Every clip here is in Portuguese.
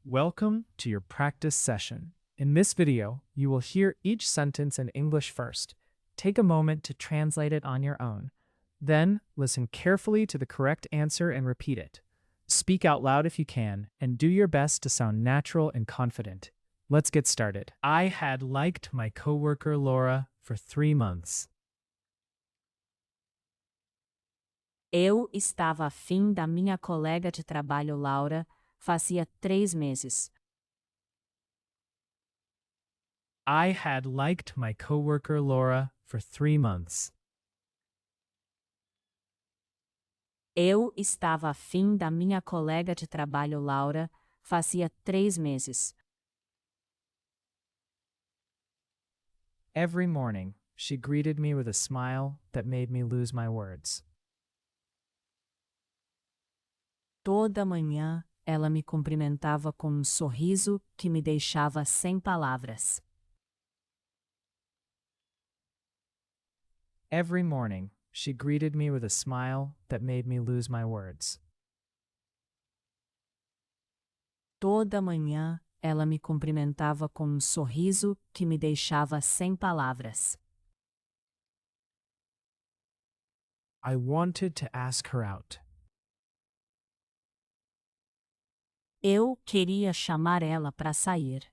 Welcome to your practice session. In this video, you will hear each sentence in English first. Take a moment to translate it on your own. Then, listen carefully to the correct answer and repeat it. Speak out loud if you can, and do your best to sound natural and confident. Let's get started. I had liked my coworker Laura for 3 months. Eu estava afim da minha colega de trabalho Laura fazia 3 meses. I had liked my coworker Laura for 3 months. Eu estava afim da minha colega de trabalho Laura fazia 3 meses. Every morning, she greeted me with a smile that made me lose my words. Toda manhã, ela me cumprimentava com um sorriso que me deixava sem palavras. Every morning, she greeted me with a smile that made me lose my words. Toda manhã, ela me cumprimentava com um sorriso que me deixava sem palavras. I wanted to ask her out. Eu queria chamar ela para sair,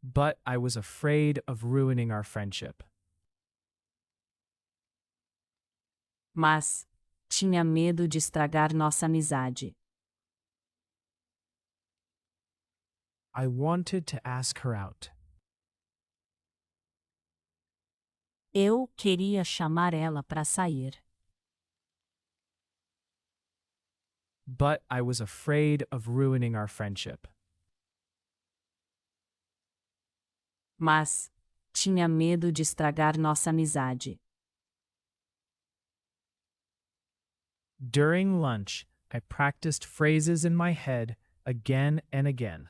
But I was afraid of ruining our friendship. mas tinha medo de estragar nossa amizade. I wanted to ask her out. Eu queria chamar ela para sair, But I was afraid of ruining our friendship. mas tinha medo de estragar nossa amizade. During lunch, I practiced phrases in my head again and again.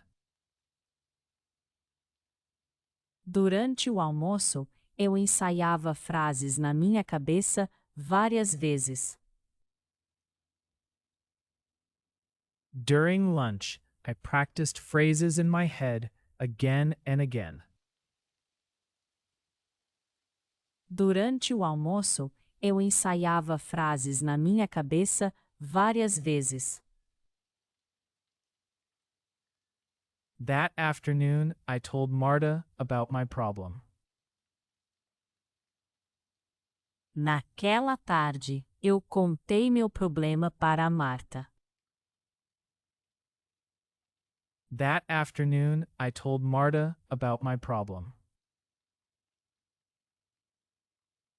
Durante o almoço, eu ensaiava frases na minha cabeça várias vezes. During lunch, I practiced phrases in my head again and again. Durante o almoço, eu ensaiava frases na minha cabeça várias vezes. That afternoon, I told Marta about my problem. Naquela tarde, eu contei meu problema para a Marta. That afternoon, I told Marta about my problem.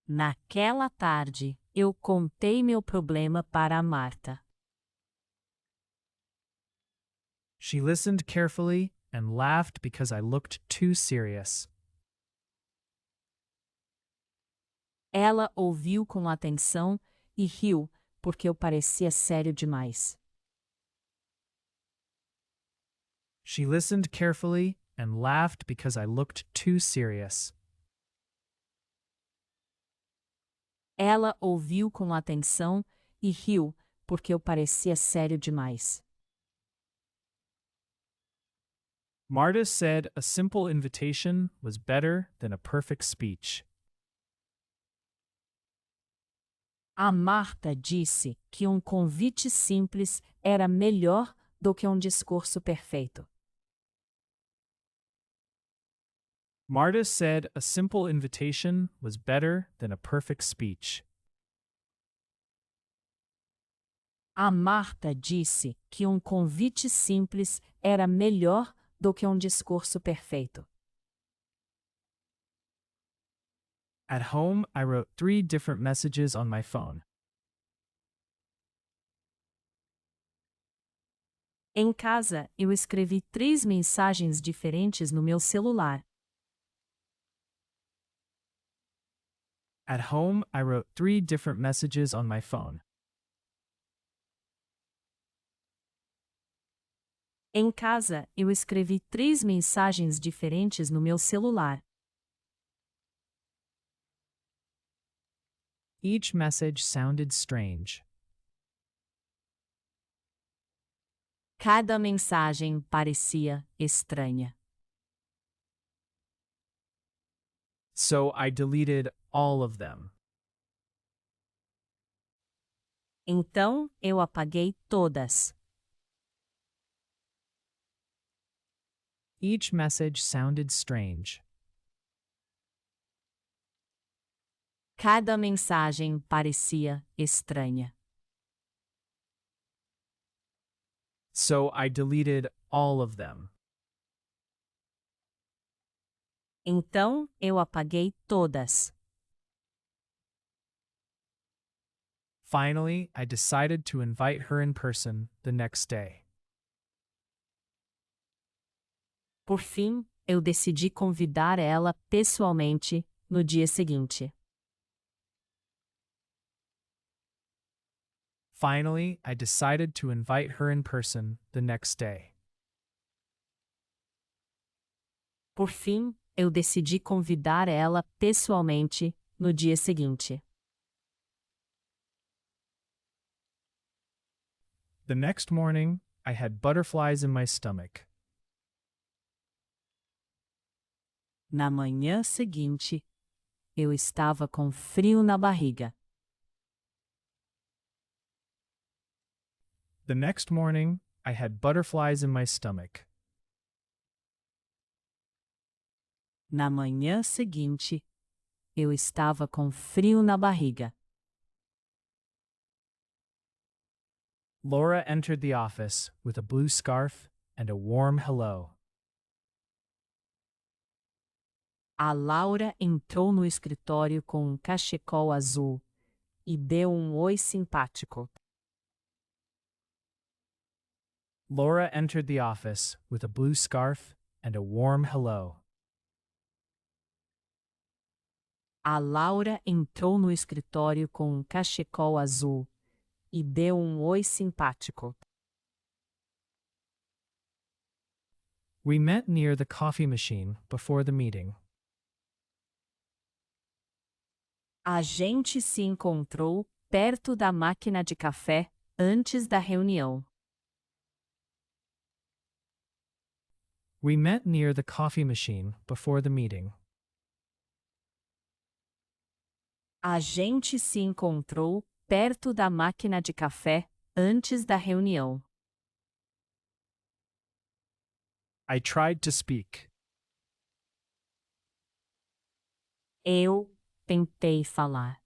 Naquela tarde, eu contei meu problema para a Marta. She listened carefully and laughed because I looked too serious. Ela ouviu com atenção e riu, porque eu parecia sério demais. She listened carefully and laughed because I looked too serious. Ela ouviu com atenção e riu, porque eu parecia sério demais. Marta said a simple invitation was better than a perfect speech. A Marta disse que um convite simples era melhor do que um discurso perfeito. Marta said a simple invitation was better than a perfect speech. A Marta disse que um convite simples era melhor do que um discurso perfeito. At home, I wrote 3 different messages on my phone. Em casa, eu escrevi 3 mensagens diferentes no meu celular. At home, I wrote 3 different messages on my phone. Em casa, eu escrevi 3 mensagens diferentes no meu celular. Each message sounded strange. Cada mensagem parecia estranha. So I deleted all of them. Então eu apaguei todas. Each message sounded strange. Cada mensagem parecia estranha. So I deleted all of them. Então eu apaguei todas. Finally, I decided to invite her in person the next day. Por fim, eu decidi convidar ela pessoalmente no dia seguinte. Finally, I decided to invite her in person the next day. Por fim, eu decidi convidar ela pessoalmente no dia seguinte. The next morning, I had butterflies in my stomach. Na manhã seguinte, eu estava com frio na barriga. The next morning, I had butterflies in my stomach. Na manhã seguinte, eu estava com frio na barriga. Laura entered the office with a blue scarf and a warm hello. A Laura entrou no escritório com um cachecol azul e deu um oi simpático. Laura entered the office with a blue scarf and a warm hello. A Laura entrou no escritório com um cachecol azul e deu um oi simpático. We met near the coffee machine before the meeting. A gente se encontrou perto da máquina de café antes da reunião. We met near the coffee machine before the meeting. A gente se encontrou perto da máquina de café antes da reunião. I tried to speak. Eu tentei falar.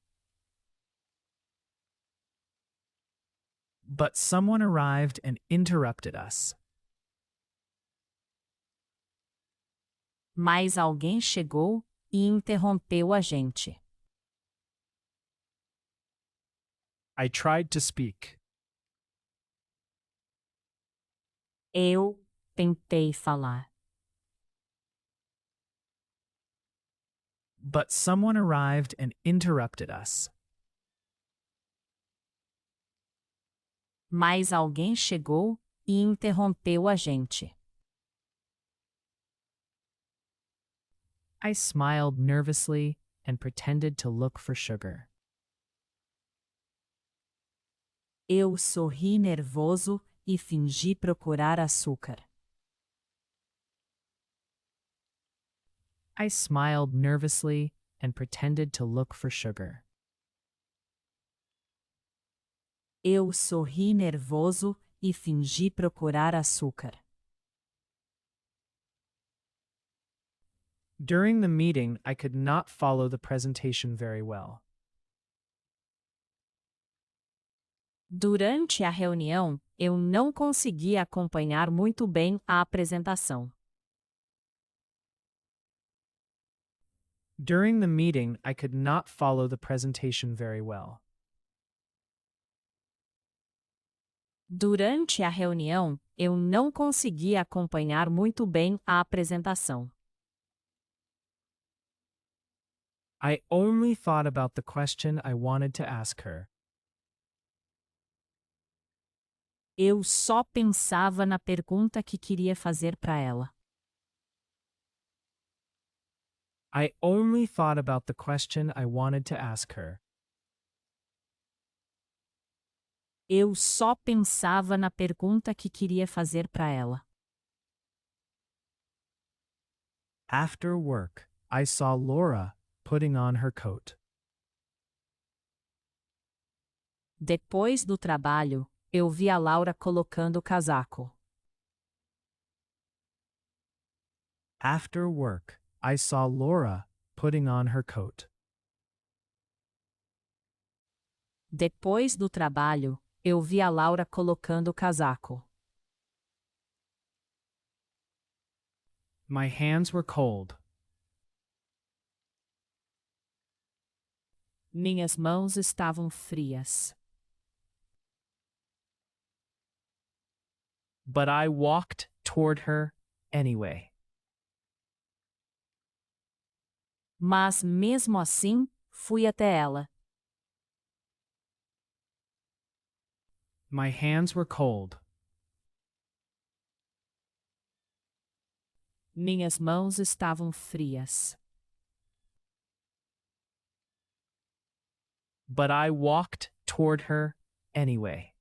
But someone arrived and interrupted us. Mas alguém chegou e interrompeu a gente. I tried to speak. Eu tentei falar. But someone arrived and interrupted us. Mas alguém chegou e interrompeu a gente. I smiled nervously and pretended to look for sugar. Eu sorri nervoso e fingi procurar açúcar. I smiled nervously and pretended to look for sugar. Eu sorri nervoso e fingi procurar açúcar. During the meeting, I could not follow the presentation very well. Durante a reunião, eu não consegui acompanhar muito bem a apresentação. During the meeting, I could not follow the presentation very well. Durante a reunião, eu não consegui acompanhar muito bem a apresentação. I only thought about the question I wanted to ask her. Eu só pensava na pergunta que queria fazer para ela. I only thought about the question I wanted to ask her. Eu só pensava na pergunta que queria fazer para ela. After work, I saw Laura putting on her coat. Depois do trabalho, eu vi a Laura colocando o casaco. After work, I saw Laura putting on her coat. Depois do trabalho, eu vi a Laura colocando o casaco. My hands were cold, Minhas mãos estavam frias. but I walked toward her anyway. Mas, mesmo assim, fui até ela. My hands were cold, Minhas mãos estavam frias. but I walked toward her anyway.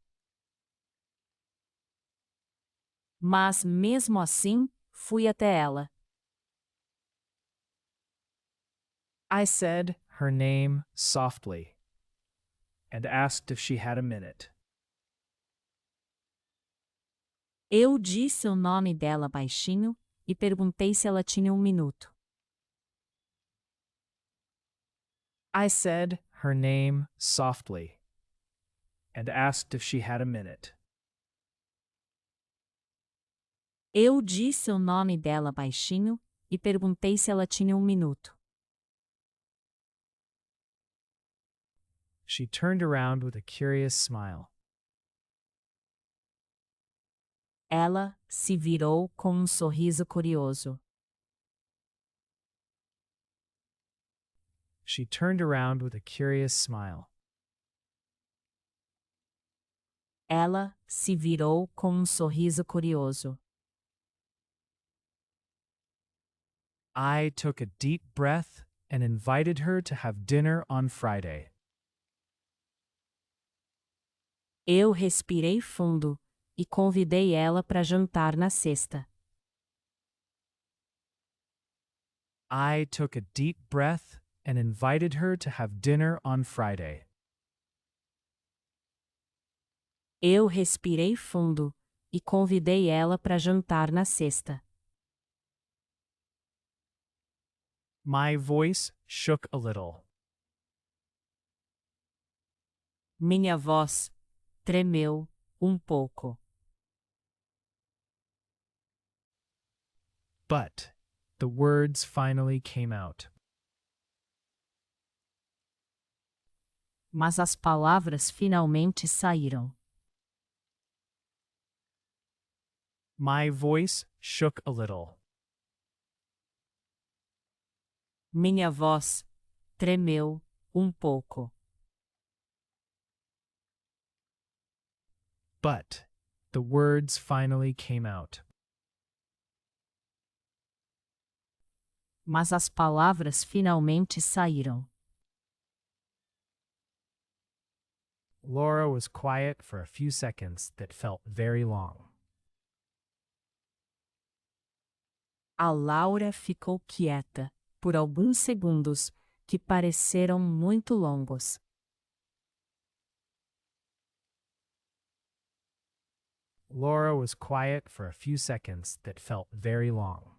Mas, mesmo assim, fui até ela. I said her name softly and asked if she had a minute. Eu disse o nome dela baixinho e perguntei se ela tinha um minuto. I said her name softly and asked if she had a minute. Eu disse o nome dela baixinho e perguntei se ela tinha um minuto. She turned around with a curious smile. Ela se virou com um sorriso curioso. She turned around with a curious smile. Ela se virou com um sorriso curioso. I took a deep breath and invited her to have dinner on Friday. Eu respirei fundo e convidei ela para jantar na sexta. I took a deep breath and invited her to have dinner on Friday. Eu respirei fundo e convidei ela para jantar na sexta. My voice shook a little. Minha voz tremeu um pouco. But the words finally came out. Mas as palavras finalmente saíram. My voice shook a little. Minha voz tremeu um pouco. But the words finally came out. Mas as palavras finalmente saíram. Laura was quiet for a few seconds that felt very long. A Laura ficou quieta por alguns segundos que pareceram muito longos. Laura was quiet for a few seconds that felt very long.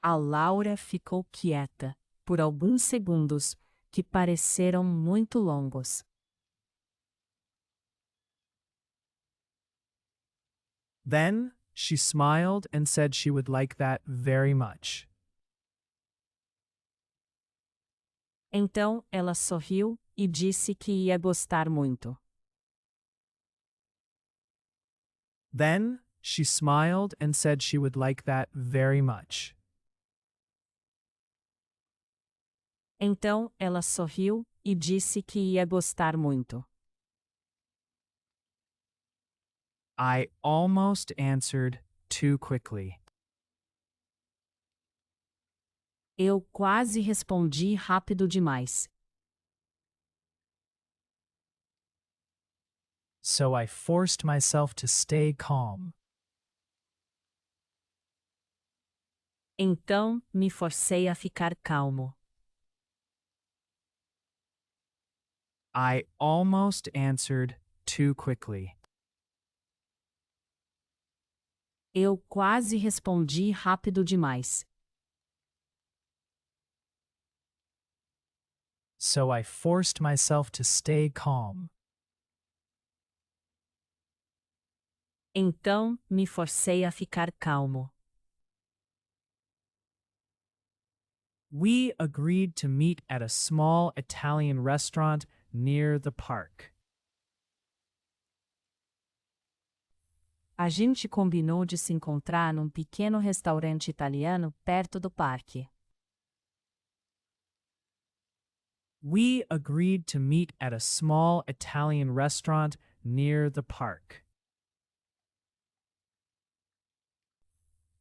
A Laura ficou quieta por alguns segundos que pareceram muito longos. Then she smiled and said she would like that very much. Então ela sorriu e disse que ia gostar muito. Then she smiled and said she would like that very much. Então ela sorriu e disse que ia gostar muito. I almost answered too quickly. Eu quase respondi rápido demais. So I forced myself to stay calm. Então, me forcei a ficar calmo. I almost answered too quickly. Eu quase respondi rápido demais. So I forced myself to stay calm. Então, me forcei a ficar calmo. We agreed to meet at a small Italian restaurant near the park. A gente combinou de se encontrar num pequeno restaurante italiano perto do parque. We agreed to meet at a small Italian restaurant near the park.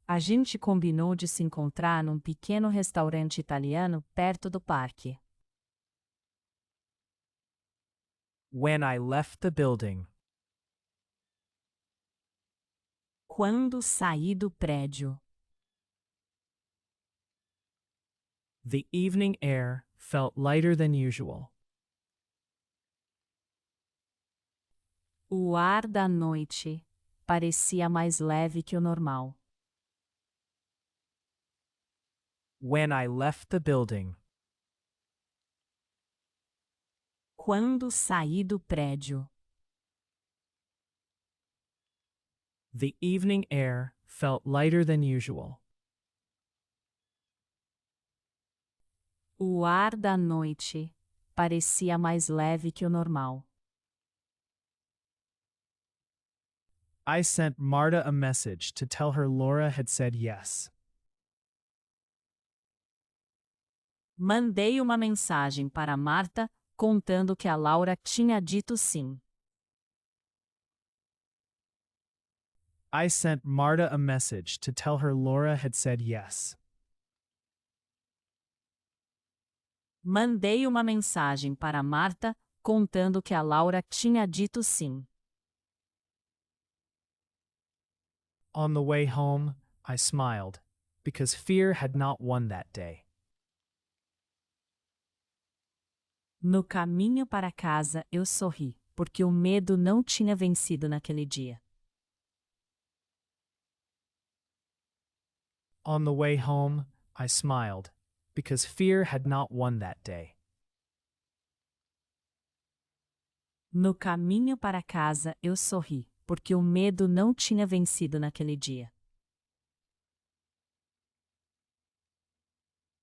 A gente combinou de se encontrar num pequeno restaurante italiano perto do parque. When I left the building, Quando saí do prédio, the evening air felt lighter than usual. o ar da noite parecia mais leve que o normal. When I left the building, Quando saí do prédio, the evening air felt lighter than usual. o ar da noite parecia mais leve que o normal. I sent Marta a message to tell her Laura had said yes. Mandei uma mensagem para Marta contando que a Laura tinha dito sim. I sent Marta a message to tell her Laura had said yes. Mandei uma mensagem para Marta contando que a Laura tinha dito sim. On the way home, I smiled, because fear had not won that day. No caminho para casa, eu sorri, porque o medo não tinha vencido naquele dia. On the way home, I smiled, because fear had not won that day. No caminho para casa, eu sorri, porque o medo não tinha vencido naquele dia.